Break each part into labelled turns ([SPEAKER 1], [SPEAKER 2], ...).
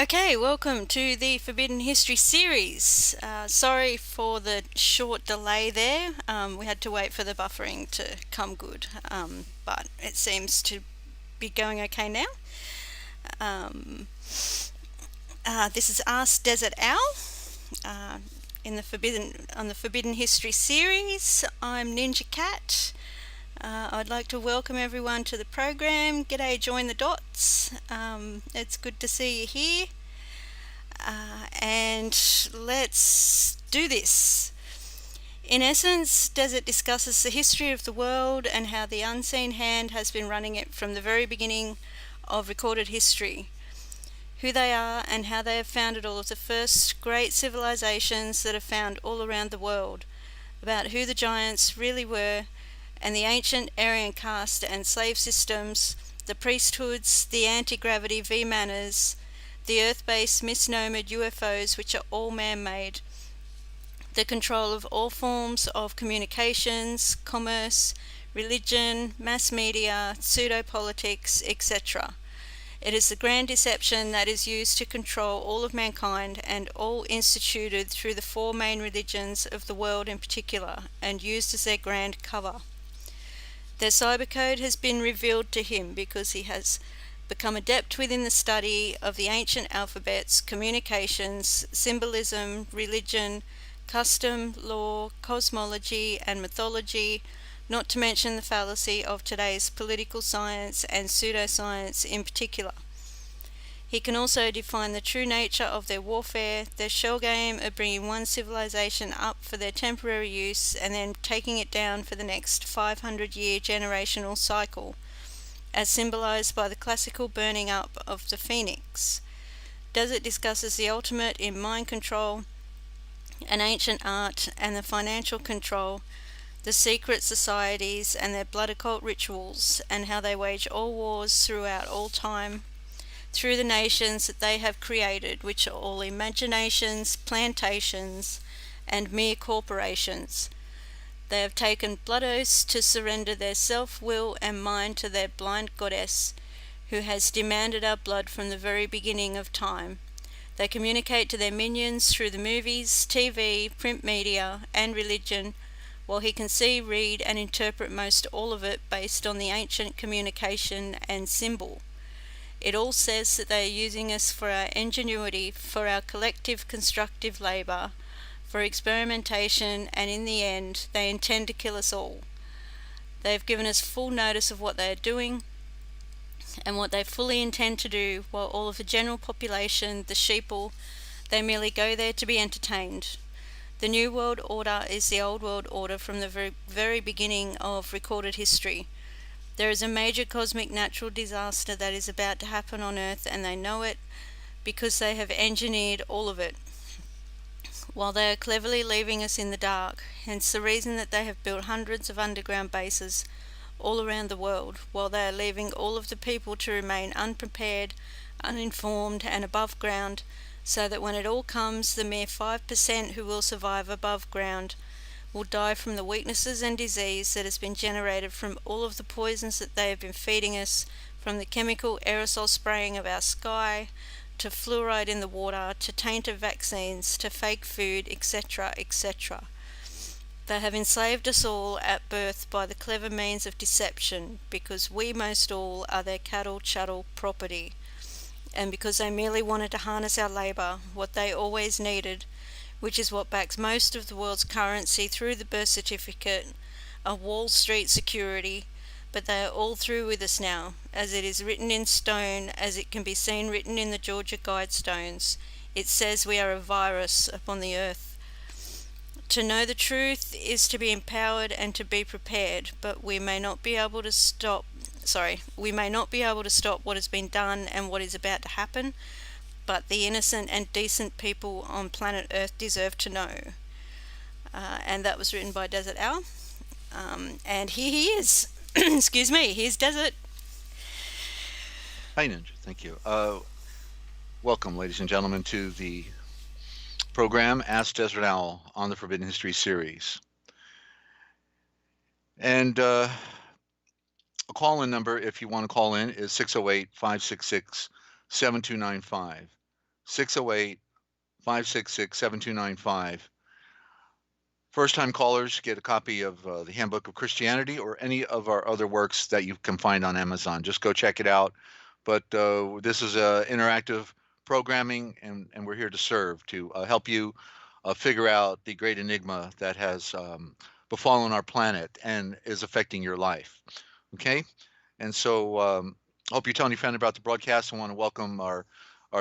[SPEAKER 1] Okay, welcome to the Forbidden History series. Sorry for the short delay there. We had to wait for the buffering to come good, but it seems to be going okay now. This is Ask Dezert-Owl on the Forbidden History series. I'm NinjaCat. I'd like to welcome everyone to the program. G'day, join the dots. It's good to see you here. And let's do this. In essence, Desert discusses the history of the world and how the unseen hand has been running it from the very beginning of recorded history. Who they are and how they have founded all of the first great civilizations that are found all around the world. About who the giants really were, and the ancient Aryan caste and slave systems, the priesthoods, the anti-gravity V-manners, the Earth-based misnomered UFOs, which are all man-made, the control of all forms of communications, commerce, religion, mass media, pseudo-politics, etc. It is the grand deception that is used to control all of mankind and all instituted through the four main religions of the world in particular and used as their grand cover. Their cybercode has been revealed to him because he has become adept within the study of the ancient alphabets, communications, symbolism, religion, custom, law, cosmology, and mythology, not to mention the fallacy of today's political science and pseudoscience in particular. He can also define the true nature of their warfare, their shell game of bringing one civilization up for their temporary use and then taking it down for the next 500-year generational cycle, as symbolized by the classical burning up of the phoenix. Desert discusses the ultimate in mind control, an ancient art, and the financial control, the secret societies and their blood occult rituals, and how they wage all wars throughout all time, through the nations that they have created, which are all imaginations, plantations, and mere corporations. They have taken blood oaths to surrender their self-will and mind to their blind goddess, who has demanded our blood from the very beginning of time. They communicate to their minions through the movies, TV, print media, and religion, while he can see, read, and interpret most all of it based on the ancient communication and symbol. It all says that they are using us for our ingenuity, for our collective constructive labour, for experimentation, and in the end, they intend to kill us all. They have given us full notice of what they are doing and what they fully intend to do, while all of the general population, the sheeple, they merely go there to be entertained. The New World Order is the Old World Order from the very beginning of recorded history. There is a major cosmic natural disaster that is about to happen on Earth, and they know it because they have engineered all of it, while they are cleverly leaving us in the dark. Hence the reason that they have built hundreds of underground bases all around the world, while they are leaving all of the people to remain unprepared, uninformed, and above ground, so that when it all comes, the mere 5% who will survive above ground will die from the weaknesses and disease that has been generated from all of the poisons that they have been feeding us, from the chemical aerosol spraying of our sky, to fluoride in the water, to tainted vaccines, to fake food, etc., etc. They have enslaved us all at birth by the clever means of deception, because we most all are their cattle, chattel, property, and because they merely wanted to harness our labour, what they always needed, which is what backs most of the world's currency through the birth certificate, a Wall Street security. But they are all through with us now, as it is written in stone, as it can be seen written in the Georgia Guidestones. It says we are a virus upon the earth. To know the truth is to be empowered and to be prepared, but we may not be able to stop what has been done and what is about to happen, but the innocent and decent people on planet Earth deserve to know. And that was written by Dezert-Owl. And here he is. Excuse me, here's Desert.
[SPEAKER 2] Hi, Ninja. Thank you. Welcome, ladies and gentlemen, to the program Ask Dezert-Owl on the Forbidden History series. And a call-in number, if you want to call in, is 608-566-7295. 608-566-7295. First-time callers get a copy of the Handbook of Christianity or any of our other works that you can find on Amazon. Just go check it out. But this is interactive programming, and we're here to serve, to help you figure out the great enigma that has befallen our planet and is affecting your life. Okay? And so I hope you're telling your friend about the broadcast. I want to welcome our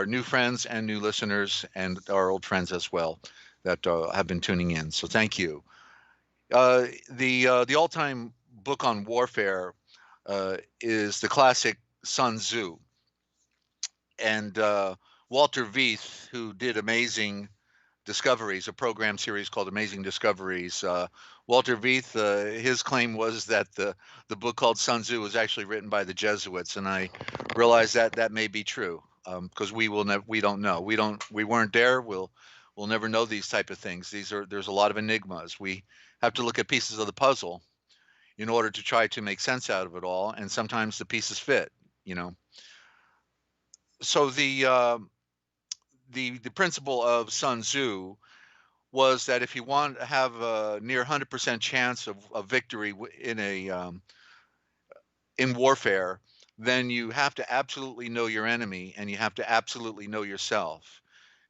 [SPEAKER 2] new friends and new listeners, and our old friends as well that have been tuning in. So thank you. The all-time book on warfare is the classic Sun Tzu. And Walter Veith, who did Amazing Discoveries, a program series called Amazing Discoveries. Walter Veith, his claim was that the book called Sun Tzu was actually written by the Jesuits, and I realize that may be true. because we don't know. We weren't there. We'll never know these type of things. There's a lot of enigmas. We have to look at pieces of the puzzle in order to try to make sense out of it all, and sometimes the pieces fit. You know, so the principle of Sun Tzu was that if you want to have a near 100% chance of victory in warfare, then you have to absolutely know your enemy and you have to absolutely know yourself.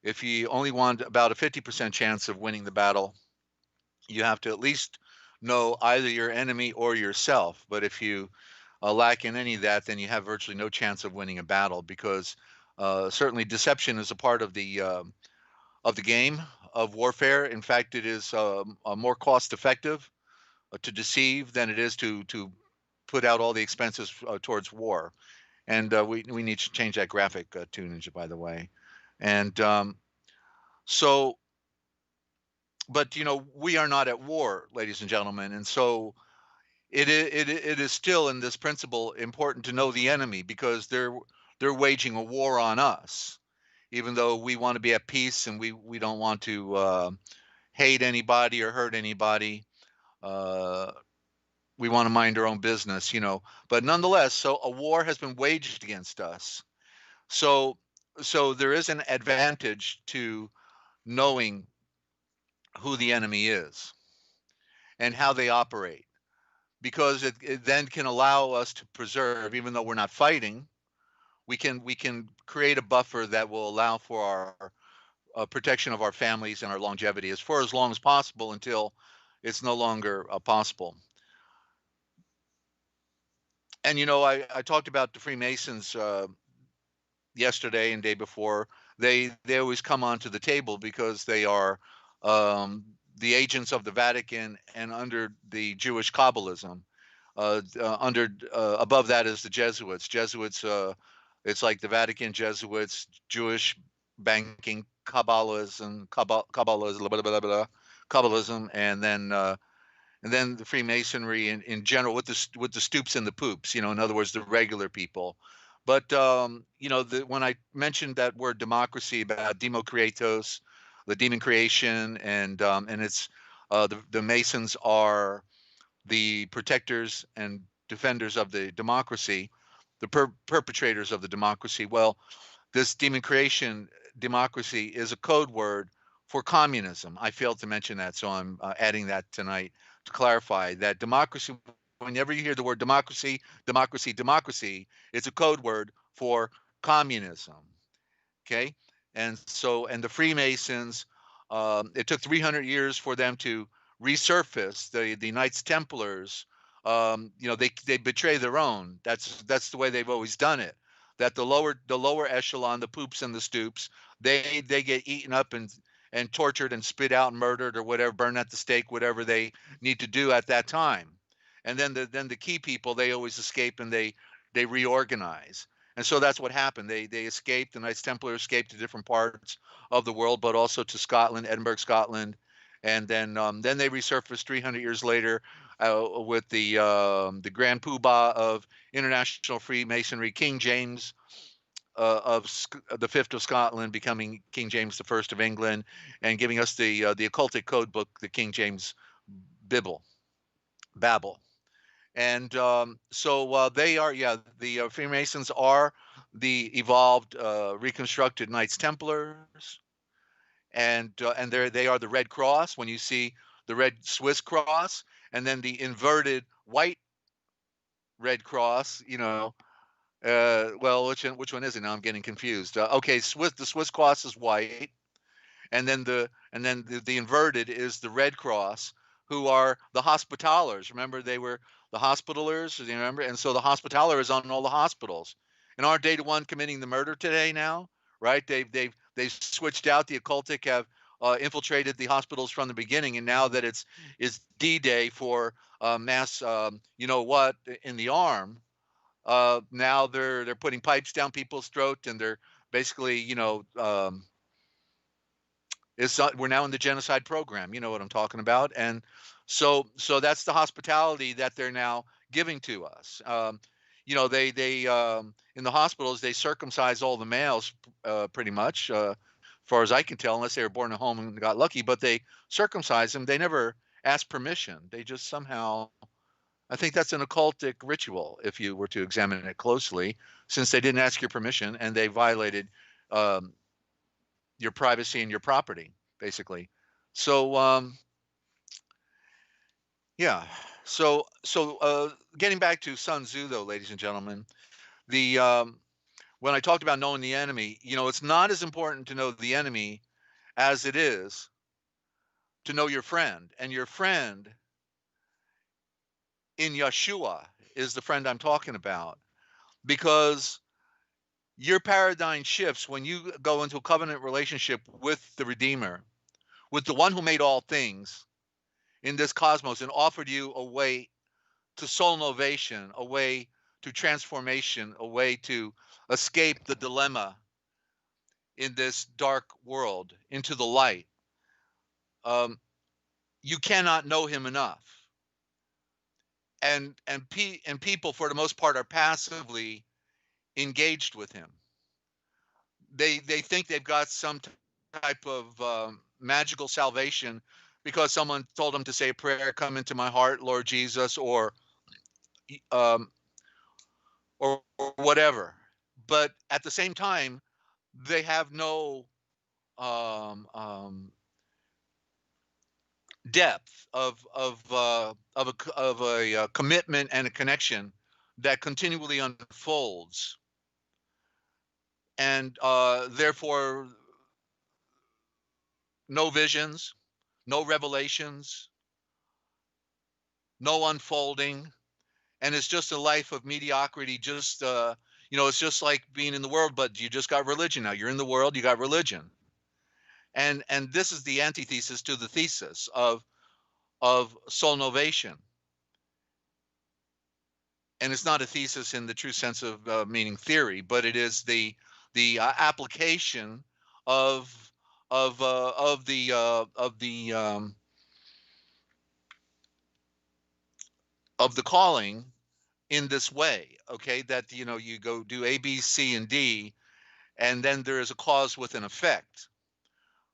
[SPEAKER 2] If you only want about a 50% chance of winning the battle, you have to at least know either your enemy or yourself. But if you lack in any of that, then you have virtually no chance of winning a battle, because certainly deception is a part of the game of warfare. In fact, it is more cost effective to deceive than it is to put out all the expenses towards war. And we need to change that graphic to Ninja, by the way. And so, but we are not at war, ladies and gentlemen, and so it is still in this principle important to know the enemy, because they're waging a war on us, even though we want to be at peace and we don't want to hate anybody or hurt anybody. Uh, we want to mind our own business, But nonetheless, so a war has been waged against us. So so there is an advantage to knowing who the enemy is and how they operate, because it then can allow us to preserve, even though we're not fighting, we can create a buffer that will allow for our protection of our families and our longevity as for as long as possible until it's no longer possible. And I talked about the Freemasons yesterday and day before. They always come onto the table because they are the agents of the Vatican and under the Jewish Kabbalism. Under above that is the Jesuits. Jesuits, it's like the Vatican, Jesuits, Jewish banking, Kabbalism, Kabbalism, blah, blah, blah, blah, Kabbalism, and then the Freemasonry in general, with the stoops and the poops. In other words, the regular people. But when I mentioned that word democracy, about democreatos, the demon creation, and it's the Masons are the protectors and defenders of the democracy, the perpetrators of the democracy. Well, this demon creation democracy is a code word for communism. I failed to mention that, so I'm adding that tonight to clarify that democracy. Whenever you hear the word democracy, democracy, democracy, it's a code word for communism. Okay, and the Freemasons, it took 300 years for them to resurface. The Knights Templars, they betray their own. That's the way they've always done it. That the lower echelon, the poops and the stoops, they get eaten up and tortured and spit out and murdered or whatever, burned at the stake, whatever they need to do at that time. And then the key people, they always escape and they reorganize. And so that's what happened. They escaped. The Knights Templar escaped to different parts of the world, but also to Scotland, Edinburgh, Scotland, and then they resurfaced 300 years later with the Grand Poobah of International Freemasonry, King James of the Fifth of Scotland, becoming King James the First of England, and giving us the occultic code book, the King James Babel. And so they are, the Freemasons are the evolved, reconstructed Knights Templars, and they are the Red Cross. When you see the red Swiss cross, and then the inverted white Red Cross, well, which one is it now? I'm getting confused. Okay, the Swiss cross is white, and then the inverted is the Red Cross, who are the Hospitallers. Remember, they were the Hospitalers. You remember, and so the Hospitaller is on all the hospitals. And aren't they the one committing the murder today now? Right? They've switched out. The occultic have infiltrated the hospitals from the beginning, and now that it's D-Day for mass, in the arm. Now they're putting pipes down people's throat, and they're basically, we're now in the genocide program. You know what I'm talking about. And so that's the hospitality that they're now giving to us. you know, they in the hospitals they circumcise all the males pretty much, as far as I can tell, unless they were born at home and got lucky. But they circumcise them. They never ask permission. They just somehow. I think that's an occultic ritual, if you were to examine it closely, since they didn't ask your permission and they violated um, your privacy and your property, basically. So yeah. So getting back to Sun Tzu, though, ladies and gentlemen, the when I talked about knowing the enemy, you know, it's not as important to know the enemy as it is to know your friend, and your friend in Yahshuah is the friend I'm talking about, because your paradigm shifts when you go into a covenant relationship with the Redeemer, with the one who made all things in this cosmos and offered you a way to soul novation, a way to transformation, a way to escape the dilemma in this dark world into the light. You cannot know him enough. And people, for the most part, are passively engaged with him. They think they've got some type of magical salvation because someone told them to say a prayer, "Come into my heart, Lord Jesus," um, or whatever. But at the same time, they have no depth of a commitment and a connection that continually unfolds, and therefore no visions, no revelations, no unfolding, and it's just a life of mediocrity. Just you know, it's just like being in the world, but you just got religion now. You're in the world, you got religion, and this is the antithesis to the thesis of soul novation. And it's not a thesis in the true sense of meaning theory, but it is the application of the calling in this way. Okay, that, you know, you go do A, B, C, and D, and then there is a cause with an effect.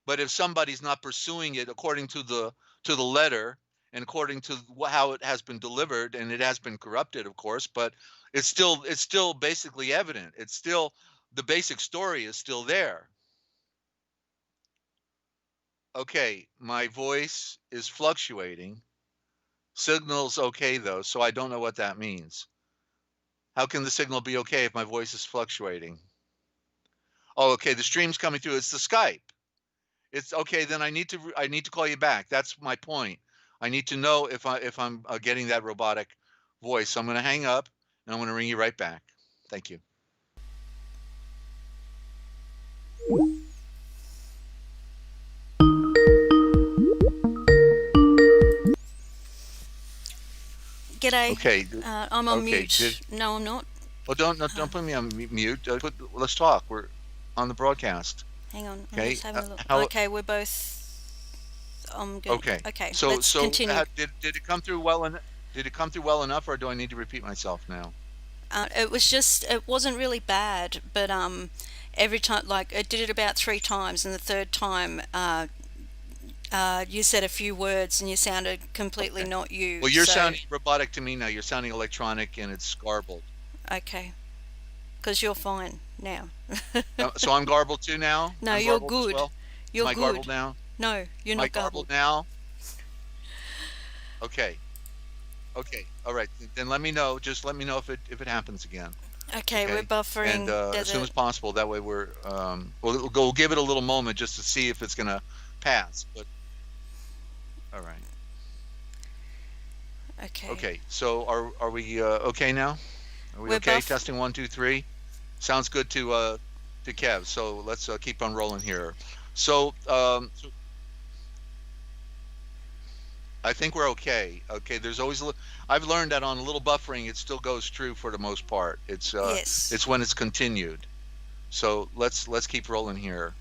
[SPEAKER 2] But if somebody's not pursuing it according to the letter and according to how it has been delivered, and it has been corrupted, of course, but it's still basically evident. It's still, the basic story is still there. Okay, my voice is fluctuating. Signal's okay though, so I don't know what that means. How can the signal be okay if my voice is fluctuating? Oh, okay, the stream's coming through. It's the Skype. It's okay. Then I need to call you back. That's my point. I need to know if I'm getting that robotic voice. So I'm going to hang up and I'm going to ring you right back. Thank you.
[SPEAKER 1] G'day.
[SPEAKER 2] Okay.
[SPEAKER 1] I'm on mute. No, I'm not.
[SPEAKER 2] Well, don't put me on mute. Let's talk. We're on the broadcast.
[SPEAKER 1] Hang on.
[SPEAKER 2] Okay.
[SPEAKER 1] I'm just having a look. Okay, we're both. I'm good.
[SPEAKER 2] Okay.
[SPEAKER 1] Okay.
[SPEAKER 2] So
[SPEAKER 1] let's continue.
[SPEAKER 2] Did it come through well? Did it come through well enough, or do I need to repeat myself now?
[SPEAKER 1] It wasn't really bad, but every time, like, it did it about 3 times, and the third time you said a few words and you sounded completely not you.
[SPEAKER 2] Well, you're sounding robotic to me now. You're sounding electronic and it's garbled.
[SPEAKER 1] Okay, because you're fine now.
[SPEAKER 2] So I'm garbled too now?
[SPEAKER 1] No,
[SPEAKER 2] I'm
[SPEAKER 1] you're
[SPEAKER 2] garbled as
[SPEAKER 1] good.
[SPEAKER 2] well?
[SPEAKER 1] You're
[SPEAKER 2] Am I
[SPEAKER 1] good.
[SPEAKER 2] garbled now?
[SPEAKER 1] No, you're
[SPEAKER 2] Am I
[SPEAKER 1] not
[SPEAKER 2] garbled now? Okay. Okay. All right. Then let me know. Just let me know if it happens again.
[SPEAKER 1] Okay, we're buffering.
[SPEAKER 2] And as soon as possible. That way we're we'll give it a little moment just to see if it's gonna pass. But all right.
[SPEAKER 1] Okay.
[SPEAKER 2] Okay. So are we okay now? Are we okay? Testing 1, 2, 3. Sounds good to Kev. So let's keep on rolling here. So I think we're okay. Okay, there's always I've learned that on a little buffering, it still goes true for the most part. It's
[SPEAKER 1] yes.
[SPEAKER 2] It's when it's continued. So let's keep rolling here.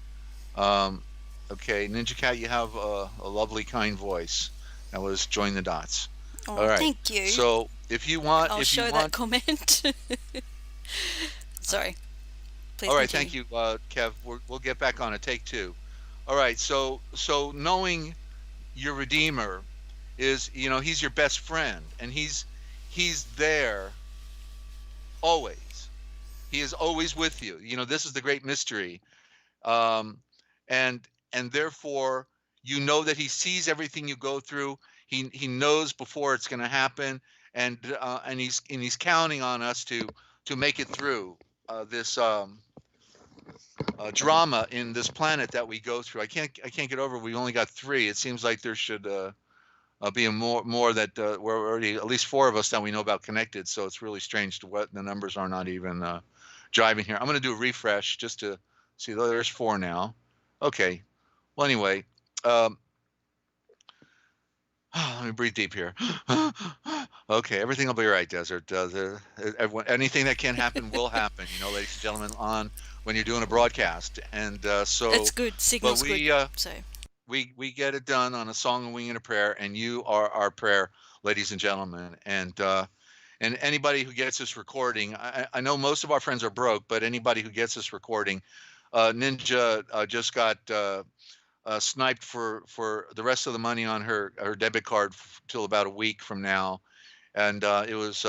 [SPEAKER 2] Okay, NinjaCat, you have a lovely, kind voice. Now let's join the dots.
[SPEAKER 1] Oh,
[SPEAKER 2] All right.
[SPEAKER 1] thank you.
[SPEAKER 2] So if you want,
[SPEAKER 1] I'll show that comment. Sorry. Please
[SPEAKER 2] all right.
[SPEAKER 1] continue.
[SPEAKER 2] Thank you, Kev. We'll get back on it. Take two. All right. So knowing your Redeemer is, he's your best friend, and he's there always. He is always with you. This is the great mystery. Um, and therefore you know that he sees everything you go through. He knows before it's going to happen, and he's counting on us to make it through this drama in this planet that we go through. I can't get over. We only got three. It seems like there should be a more that we're already at least four of us that we know about connected. So it's really strange to what the numbers are not even driving here. I'm going to do a refresh just to see. There's four now. Okay. Well, anyway, let me breathe deep here. Okay, everything will be right, Desert. Anything that can happen will happen, ladies and gentlemen, on when you're doing a broadcast. And so
[SPEAKER 1] That's good. Signal's
[SPEAKER 2] but we
[SPEAKER 1] good. So
[SPEAKER 2] we get it done on a song, a wing, and a prayer, and you are our prayer, ladies and gentlemen. And anybody who gets this recording, I know most of our friends are broke, but anybody who gets this recording, Ninja just got sniped for the rest of the money on her debit card till about a week from now, and it was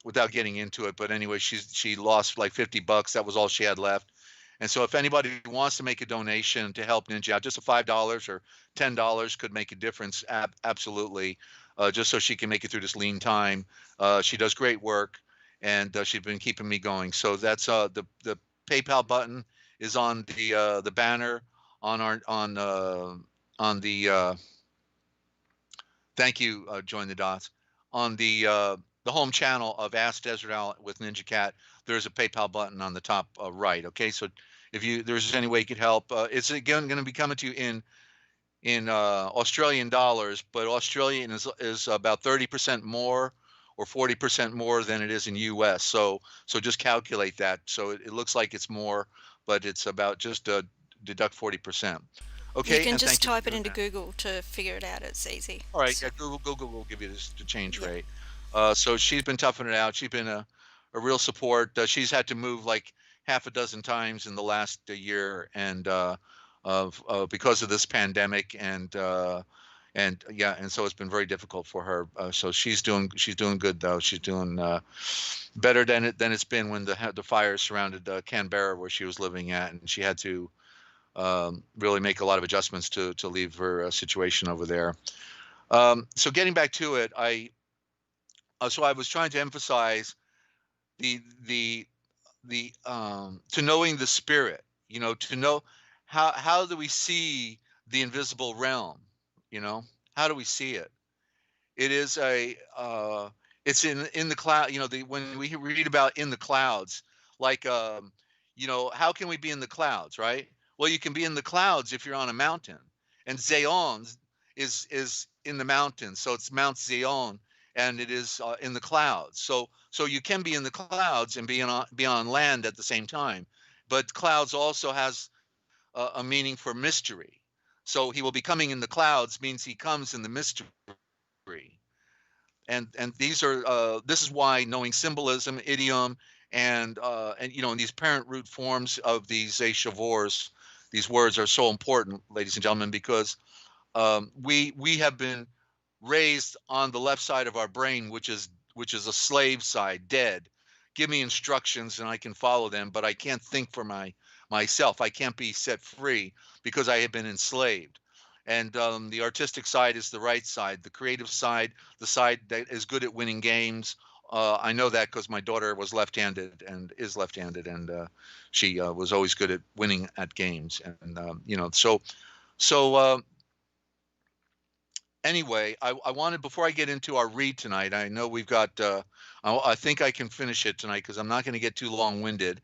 [SPEAKER 2] without getting into it. But anyway, she lost like $50. That was all she had left. And so if anybody wants to make a donation to help Ninja out, just a $5 or $10 could make a difference. Absolutely. Just so she can make it through this lean time. She does great work, and she's been keeping me going. So that's the PayPal button is on the banner on the thank you, join the dots, on the home channel of Ask Dezert-Owl with NinjaCat. There's a PayPal button on the top right. Okay, so if there's any way you could help, it's again going to be coming to you in Australian dollars, but Australian is about 30% more or 40% more than it is in US. So just calculate that. So it looks like it's more, but it's about just deduct 40%. Okay,
[SPEAKER 1] you can
[SPEAKER 2] and
[SPEAKER 1] just
[SPEAKER 2] thank you
[SPEAKER 1] type it
[SPEAKER 2] for doing
[SPEAKER 1] into
[SPEAKER 2] that.
[SPEAKER 1] Google to figure it out. It's easy.
[SPEAKER 2] All right,
[SPEAKER 1] So,
[SPEAKER 2] yeah, Google will give you the change
[SPEAKER 1] yeah.
[SPEAKER 2] rate. So she's been toughing it out. She's been a real support. She's had to move like half a dozen times in the last year, and because of this pandemic, and yeah, and so it's been very difficult for her. So she's doing good though. She's doing better than it's been when the fires surrounded Canberra, where she was living at, and she had to really make a lot of adjustments to leave her situation over there. So getting back to it, so I was trying to emphasize the to knowing the spirit, to know how do we see the invisible realm, how do we see it? It is it's in the cloud, when we read about in the clouds, like how can we be in the clouds, right? Well, you can be in the clouds if you're on a mountain, and Zion is in the mountains, so it's Mount Zion, and it is in the clouds. So you can be in the clouds and be on land at the same time, but clouds also has a meaning for mystery. So he will be coming in the clouds means he comes in the mystery. And these are this is why knowing symbolism, idiom, and and these parent root forms of these Shavors, these words are so important, ladies and gentlemen, because we have been raised on the left side of our brain, which is a slave side, dead. Give me instructions and I can follow them, but I can't think for myself. I can't be set free because I have been enslaved. And the artistic side is the right side, the creative side, the side that is good at winning games. I know that because my daughter was left-handed and is left-handed, and she was always good at winning at games. And so anyway, I wanted, before I get into our read tonight, I know we've got, I think I can finish it tonight because I'm not going to get too long-winded.